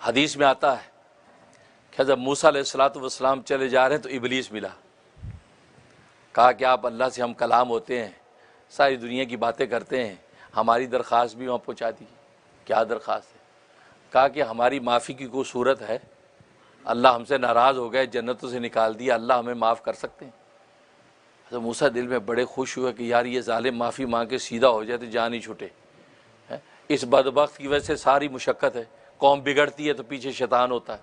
हदीस में आता है कि जब मूसा अलैहिस्सलाम चले जा रहे हैं तो इबलीस मिला। कहा कि आप अल्लाह से हम कलाम होते हैं, सारी दुनिया की बातें करते हैं, हमारी दरख्वास्त भी वहाँ पहुँचा दी। क्या दरख्वास्त है? कहा कि हमारी माफ़ी की कोई सूरत है? अल्लाह हमसे नाराज़ हो गए, जन्नतों से निकाल दिया, अल्लाह हमें माफ़ कर सकते हैं? तो मूसा दिल में बड़े खुश हुए कि यार ये ज़ालिम माफ़ी मांग के सीधा हो जाए तो जान ही छूटे। इस बदबख्त की वजह से सारी मुशक्क़त है, कौम बिगड़ती है तो पीछे शैतान होता है,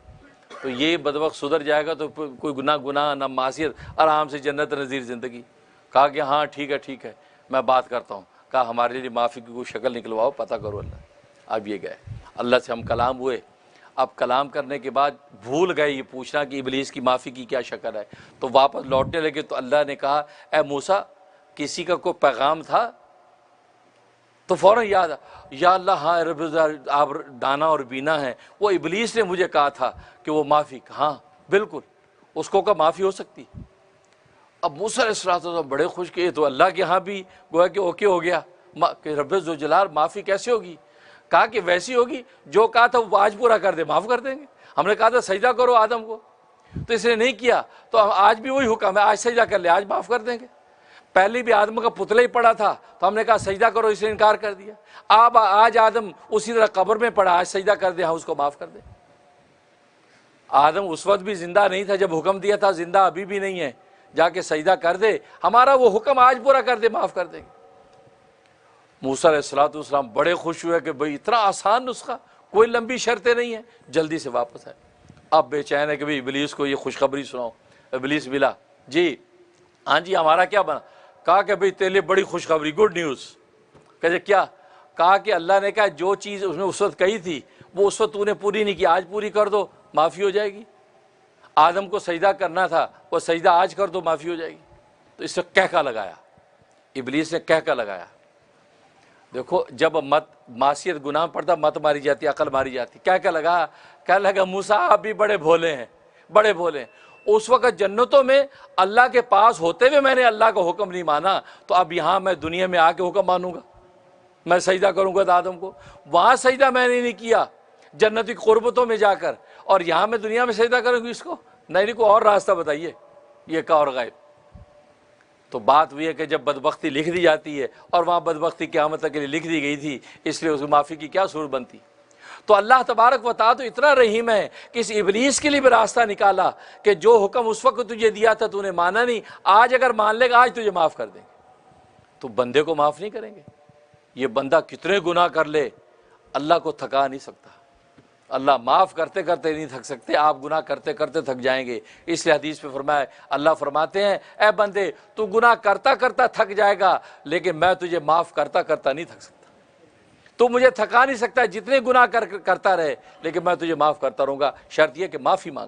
तो ये बदबख्त सुधर जाएगा तो कोई गुनाह ना मासियत, आराम से जन्नत नज़ीर ज़िंदगी। कहा कि हाँ ठीक है मैं बात करता हूँ। कहा हमारे लिए माफ़ी की कोई शक्ल निकलवाओ, पता करो अल्लाह। अब ये गए, अल्लाह से हम कलाम हुए। अब कलाम करने के बाद भूल गए ये पूछना कि इबलीस की माफ़ी की क्या शक्ल है, तो वापस लौटने लगे तो अल्लाह ने कहा ए मूसा किसी का कोई पैगाम था? तो फ़ौरन याद, या अल्लाह हाँ रब आप दाना और बीना हैं, वो इबलीस ने मुझे कहा था कि वो माफ़ी, हाँ बिल्कुल उसको का माफ़ी हो सकती। अब मूसा अलैहिस्सलाम बड़े खुश किए तो अल्लाह के यहाँ भी गोया कि ओके हो गया कि रब्बे ज़ो जलाल माफ़ी कैसे होगी? कहा कि वैसी होगी जो कहा था वो आज पूरा कर दे, माफ़ कर देंगे। हमने कहा था सजदा करो आदम को, तो इसने नहीं किया, तो आज भी वही हुक्म है, आज सजदा कर ले, आज माफ़ कर देंगे। पहले भी आदम का पुतला ही पड़ा था तो हमने कहा सजदा करो, इसने इनकार कर दिया। अब आज आदम उसी तरह कब्र में पड़ा, आज सजदा कर दे, हाँ उसको माफ़ कर दे। आदम उस वक्त भी जिंदा नहीं था जब हुक्म दिया था, जिंदा अभी भी नहीं है, जाके सजदा कर दे, हमारा वो हुक्म आज पूरा कर दे, माफ़ कर देंगे। मूसा अलैहिस्सलाम बड़े खुश हुए कि भाई इतना आसान नुस्खा, कोई लंबी शर्तें नहीं है, जल्दी से वापस आए। अब बेचैन है कि भाई इबलीस को ये खुशखबरी सुनाओ। इबलीस मिला, जी हाँ जी हमारा क्या बना? कहा कि भाई तेरे लिए बड़ी खुशखबरी, गुड न्यूज़। कहते क्या? कहा कि अल्लाह ने कहा जो चीज़ उसने उस वक्त कही थी वो उस वक्त तूने पूरी नहीं की, आज पूरी कर दो, माफ़ी हो जाएगी। आदम को सजदा करना था, वो सजदा आज कर दो, माफ़ी हो जाएगी। तो इससे कहका लगाया, इबलीस ने कहका लगाया। देखो जब मत मासियत गुनाह पड़ता मत मारी जाती, अकल मारी जाती। क्या लगा? क्या लगा मूसा आप भी बड़े भोले हैं, बड़े भोले हैं। उस वक्त जन्नतों में अल्लाह के पास होते हुए मैंने अल्लाह का हुक्म नहीं माना, तो अब यहाँ मैं दुनिया में आके हुक्म मानूंगा, मैं सजदा करूंगा तो आदम को। वहाँ सजदा मैंने नहीं किया जन्नती कुर्बतों में जाकर, और यहाँ मैं दुनिया में सजदा करूँगी इसको? नहीं, को और रास्ता बताइए, ये का और गायब। तो बात हुई है कि जब बदबख्ती लिख दी जाती है, और वहाँ बदबख्ती क़यामत तक के लिए लिख दी गई थी, इसलिए उसकी माफ़ी की क्या सूरत बनती? तो अल्लाह तबारक व तआला तो इतना रहीम है कि इस इबलीस के लिए भी रास्ता निकाला कि जो हुक्म उस वक्त तुझे दिया था तूने माना नहीं, आज अगर मान लेगा आज तुझे माफ़ कर देंगे। तो बंदे को माफ़ नहीं करेंगे? ये बंदा कितने गुनाह कर ले अल्लाह को थका नहीं सकता। अल्लाह माफ़ करते करते नहीं थक सकते, आप गुनाह करते करते थक जाएंगे। इसलिए हदीस में फरमाया, अल्लाह फरमाते हैं ए बंदे तू गुनाह करता करता थक जाएगा, लेकिन मैं तुझे माफ़ करता करता नहीं थक सकता। तू मुझे थका नहीं सकता जितने गुनाह करता रहे, लेकिन मैं तुझे माफ़ करता रहूँगा, शर्त यह कि माफ़ी मांग।